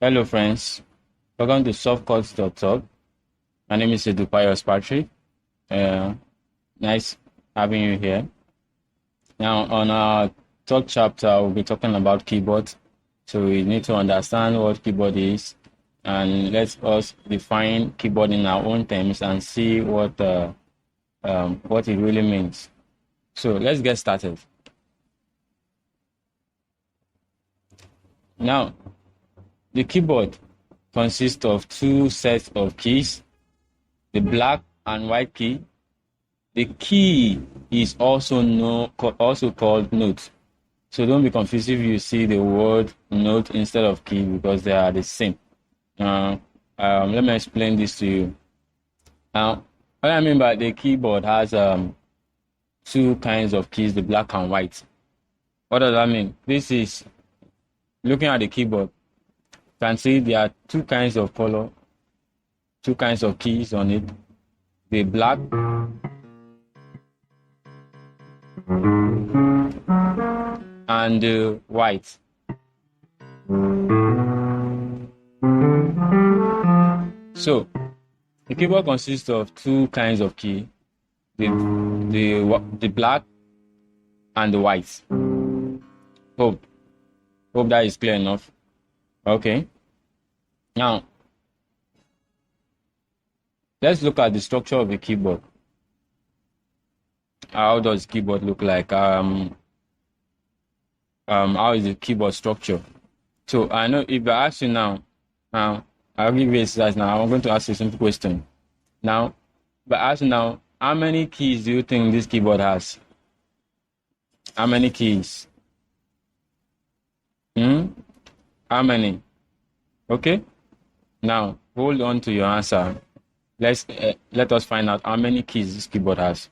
Hello friends, welcome to Softchords.talk. My name is Edupayos Patrick. Nice having you here. Now on our talk chapter, we'll be talking about keyboard. So we need to understand what keyboard is, and let us define keyboard in our own terms and see what it really means. So let's get started. Now, the keyboard consists of two sets of keys, the black and white key. The key is also called note. So don't be confused if you see the word note instead of key, because they are the same. Let me explain this to you. Now, what I mean by the keyboard has two kinds of keys, the black and white. What does that mean? This is looking at the keyboard. You can see there are two kinds of color, two kinds of keys on it, the black and the white. So the keyboard consists of two kinds of key, the black and the white. Hope that is clear enough. Okay. Now, let's look at the structure of the keyboard. How does keyboard look like? How is the keyboard structure? So I know if I ask you now, I'll give you exercise now. I'm going to ask you a simple question. Now, if I ask you now, how many keys do you think this keyboard has? How many keys? How many? Okay. Now hold on to your answer. Let us find out how many keys this keyboard has.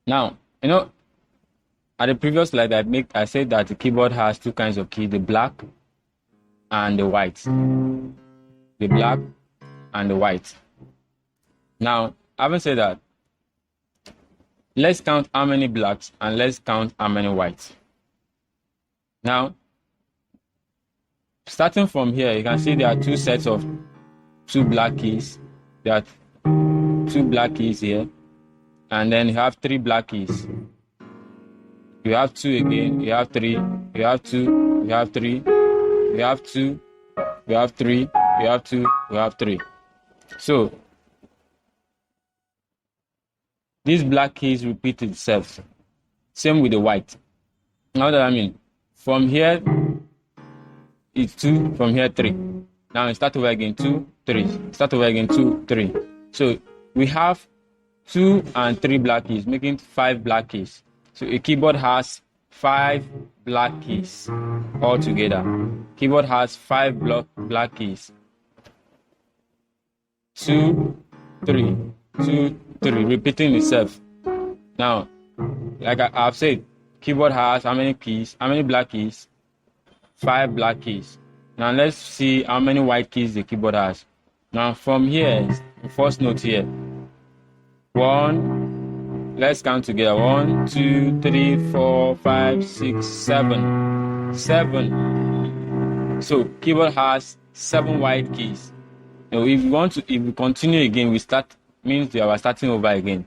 Now, at the previous slide I said that the keyboard has two kinds of key, the black and the white. The black and the white. Now, having said that, let's count how many blacks and let's count how many whites. Now, starting from here, you can see there are two sets of two black keys. There are two black keys here, and then you have three black keys. You have two again, you have three, you have two, you have three, you have two, you have three, you have two, you have three. So these black keys repeat itself. Same with the white. Now that I mean, from here it's 2, from here 3. Now we start over again, 2, 3. Start over again, 2, 3. So we have 2 and 3 black keys, making 5 black keys. So a keyboard has 5 black keys altogether. Keyboard has 5 black keys. 2, 3, 2, 3, repeating itself. Now, like I've said, keyboard has how many keys? How many black keys? 5 black keys. Now let's see how many white keys the keyboard has. Now from here, first note here. 1, let's count together. 1, 2, 3, 4, 5, 6, 7. 7. So keyboard has 7 white keys. Now if we continue again, we start, means we are starting over again.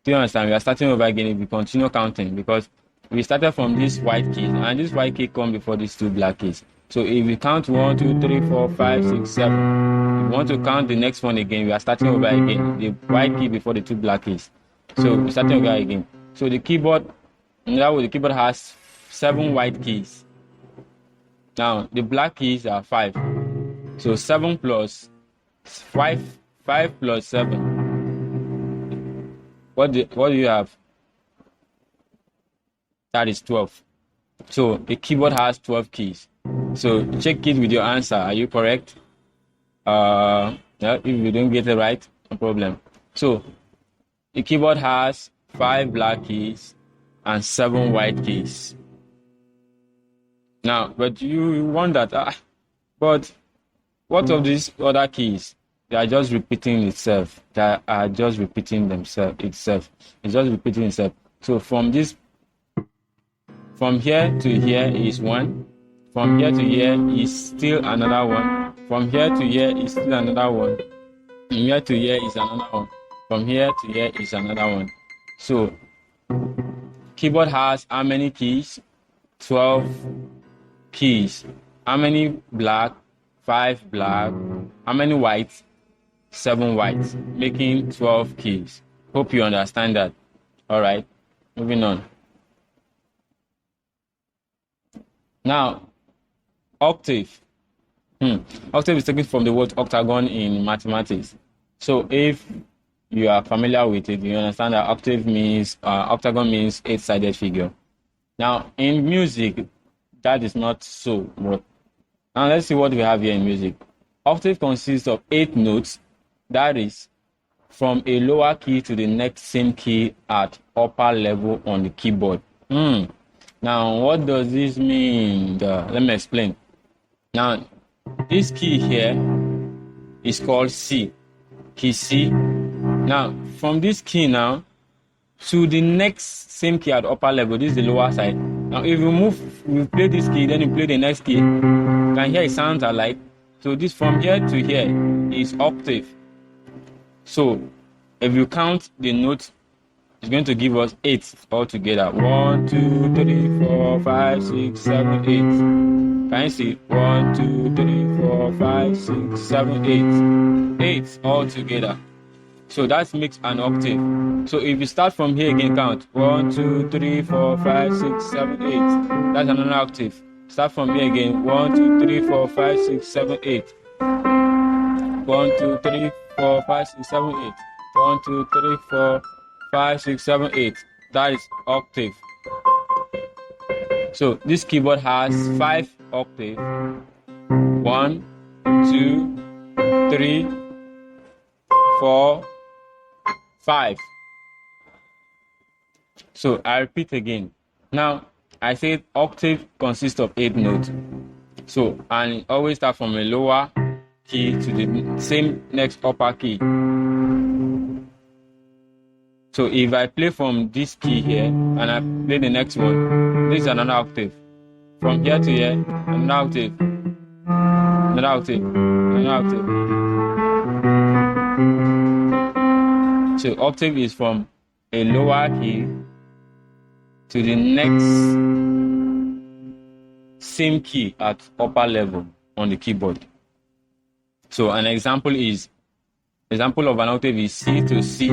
Do you understand? We are starting over again if we continue counting, because we started from this white key, and this white key come before these 2 black keys. So if we count 1, 2, 3, 4, 5, 6, 7, if we want to count the next one again, we are starting over again. The white key before the 2 black keys. So we're starting over again. So the keyboard, now the keyboard has 7 white keys. Now the black keys are 5. So 7 plus 5, 5 plus 7. What do you have? That is 12. So the keyboard has 12 keys. So check it with your answer. Are you correct? Yeah, if you don't get it right, no problem. So the keyboard has 5 black keys and 7 white keys. Now, but you wonder, but what of these other keys? They are just repeating itself. They are just repeating itself. It's just repeating itself. So from here to here is 1. From here to here is still another one. From here to here is still another one. From here to here is another one. From here to here is another one. So keyboard has how many keys? 12 keys. How many black? 5 black. How many white? 7 white, making 12 keys. Hope you understand that. All right, moving on. Now, octave. Octave is taken from the word octagon in mathematics. So if you are familiar with it, you understand that octave means, octagon means 8-sided figure. Now, in music, that is not so. But now let's see what we have here in music. Octave consists of 8 notes, that is, from a lower key to the next same key at upper level on the keyboard. Now, what does this mean? Let me explain. Now, this key here is called C, key C. Now, from this key now to the next same key at upper level, this is the lower side. Now, if you play this key, then you play the next key. You can hear it sounds alike. So this from here to here is octave. So if you count the notes, it's going to give us 8 altogether. 1, 2, 3, 4, 5, 6, 7, 8. Can you see? 1, 2, 3, 4, 5, 6, 7, 8. 8 altogether. So that makes an octave. So if you start from here again, count 1, 2, 3, 4, 5, 6, 7, 8. That's another octave. Start from here again. 1, 2, 3, 4, 5, 6, 7, 8. 1, 2, 3, 4, 5, 6, 7, 8. 1, 2, 3, 4, 5, 6, 7, 8. That is octave. So this keyboard has 5 octaves. 1, 2, 3, 4, 5. So I repeat again. Now I said octave consists of 8 notes. So and always start from a lower key to the same next upper key. So if I play from this key here and I play the next one, this is another octave. From here to here, another octave, another octave, another octave. So octave is from a lower key to the next same key at upper level on the keyboard. So an example of an octave is C to C,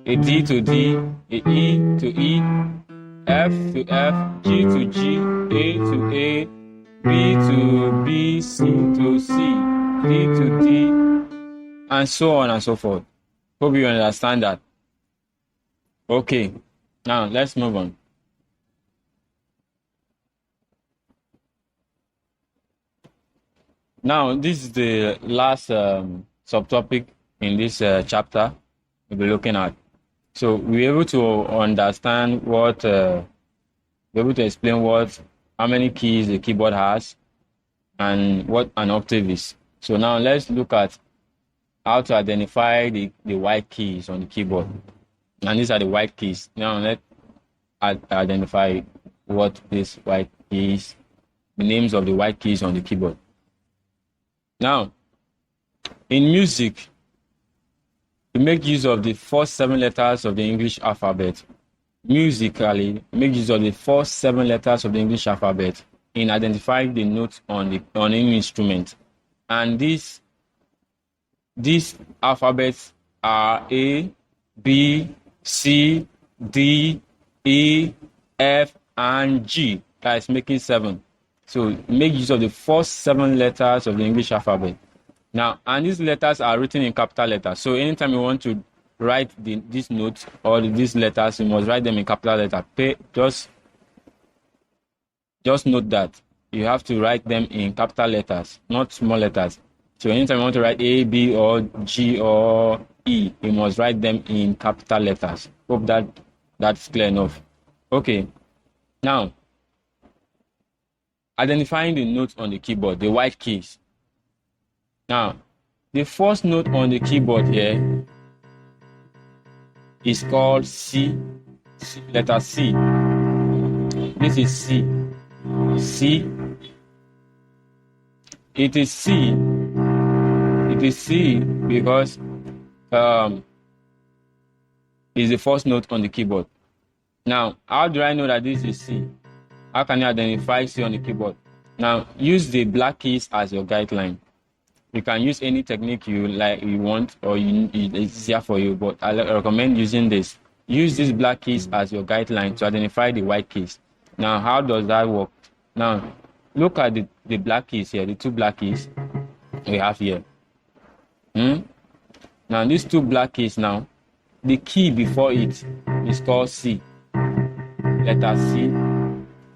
a D to D, a E to E, F to F, G to G, A to A, B to B, C to C, D to D, and so on and so forth. Hope you understand that. Okay, now let's move on. Now, this is the last subtopic in this chapter we'll be looking at. So we're able to understand we're able to explain how many keys the keyboard has and what an octave is. So now let's look at how to identify the white keys on the keyboard. And these are the white keys. Now let's identify what this white keys, the names of the white keys on the keyboard. Now, in music, we make use of the first 7 letters of the English alphabet. Musically, make use of the first 7 letters of the English alphabet in identifying the notes on any instrument. And these alphabets are A, B, C, D, E, F, and G. That is making 7. So make use of the first 7 letters of the English alphabet. Now, and these letters are written in capital letters. So anytime you want to write these notes or these letters, you must write them in capital letter. Just note that you have to write them in capital letters, not small letters. So anytime you want to write A, B, or G, or E, you must write them in capital letters. Hope that's clear enough. Okay. Now, identifying the notes on the keyboard, the white keys. Now, the first note on the keyboard here is called C, letter C. This is C. C, It is C. It is C because it's the first note on the keyboard. Now, how do I know that this is C? How can you identify C on the keyboard? Now, use the black keys as your guideline. You can use any technique you want, or it's easier for you, but I recommend using this. Use these black keys as your guideline to identify the white keys. Now, how does that work? Now, look at the black keys here, the two black keys we have here. Now, these two black keys now, the key before it is called C, letter C.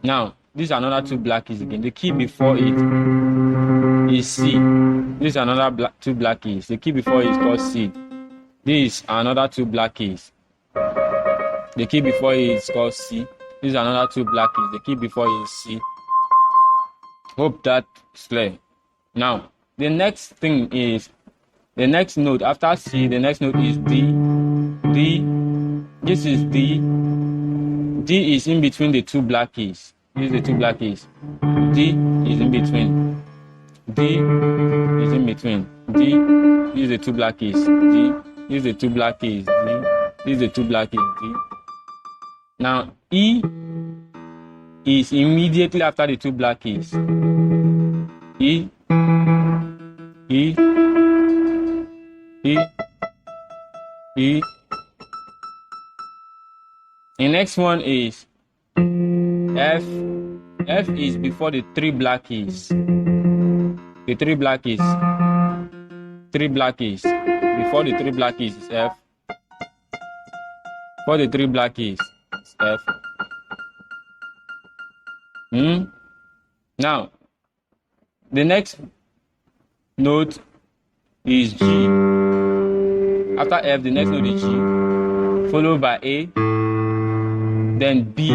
Now, these are another two black keys again. The key before it is C. These are another two black keys. The key before it is called C. These are another two black keys. The key before it is called C. These are another two black keys. The key before it is C. Hope that's clear. Now, the next thing is, the next note after C, the next note is D. D. This is D. D is in between the two black keys. These are the two black keys. D is in between. D is in between. D. These are the two black keys. D. These are the two black keys. D. These are the two black keys. D. Now, E is immediately after the two black keys. E. E. E. E. The next one is F. F is before the three black keys. The three black keys. Three black keys. Before the three black keys is F. Before the three black keys is F. Now, the next note is G. After F, the next note is G, followed by A, then B.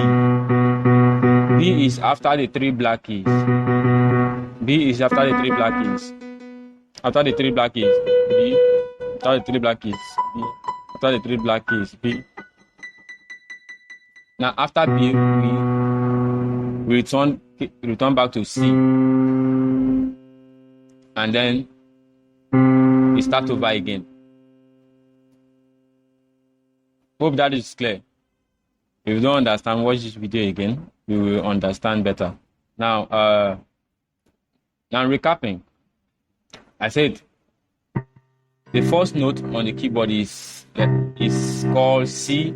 B is after the three black keys. B is after the three black keys. After the three black keys, B. After the three black keys, B. After the three black keys, B. Now, after B, we return back to C, and then we start over again. Hope that is clear. If you don't understand, watch this video again. You will understand better. Now recapping. I said the first note on the keyboard is called C,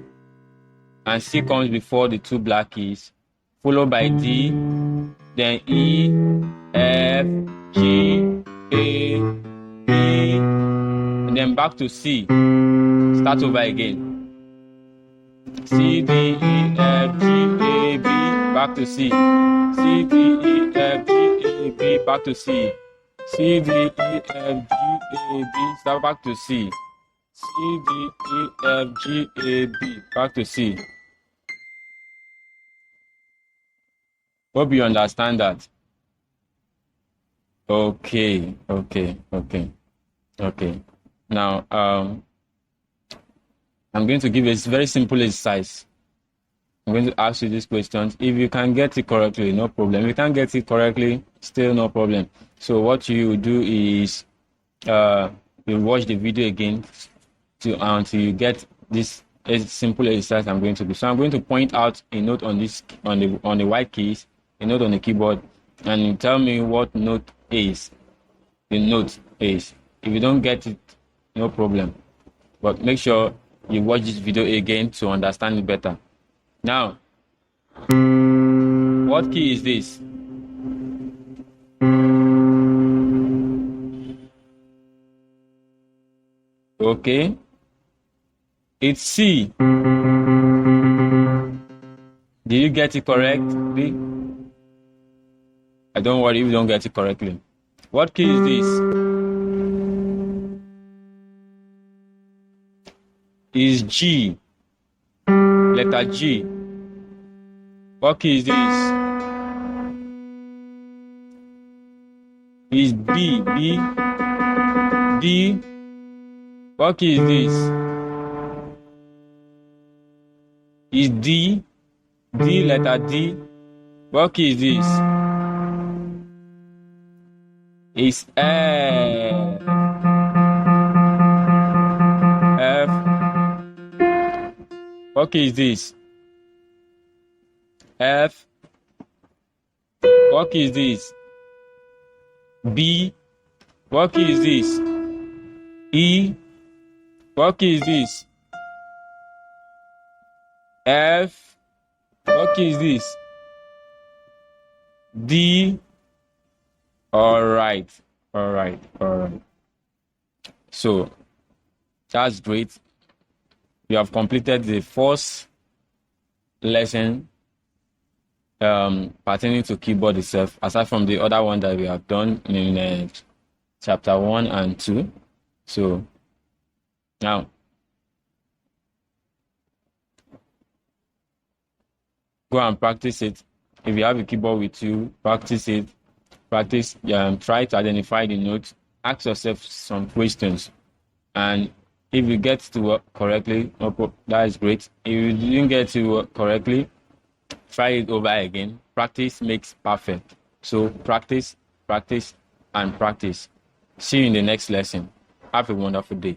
and C comes before the two black keys, followed by D, then E, F, G, A, B, and then back to C. Start over again. C, D, E, F, G, A, B, back to C. C, D, E, F, G, A, B, back to C. C, D, E, F, G, A, B, start back to C. C, D, E, F, G, A, B, back to C. Hope you understand that. Okay. Now, I'm going to give a very simple exercise. I'm going to ask you these questions. If you can get it correctly, no problem. If you can't get it correctly, still no problem. So what you do is you watch the video again until you get this simple exercise I'm going to do. So I'm going to point out a note on the white keys, a note on the keyboard, and you tell me what note is. The note is. If you don't get it, no problem. But make sure you watch this video again to understand it better. Now, what key is this? Okay. It's C. Did you get it correctly? I don't worry if you don't get it correctly. What key is this? Is G. Letter G. What key is this? Is B. B. D. What key is this? Is D. D, letter D. What key is this? is F. F. What key is this? F. What key is this? B. What key is this? E. What key is this? F. What key is this? D. All right. So that's great. We have completed the first lesson pertaining to keyboard itself, aside from the other one that we have done in chapter 1 and 2. So now go and practice it. If you have a keyboard with you, practice it. Try to identify the notes. Ask yourself some questions, and if you get to work correctly, that is great. If you didn't get to work correctly, try it over again. Practice makes perfect. So practice, and practice. See you in the next lesson. Have a wonderful day.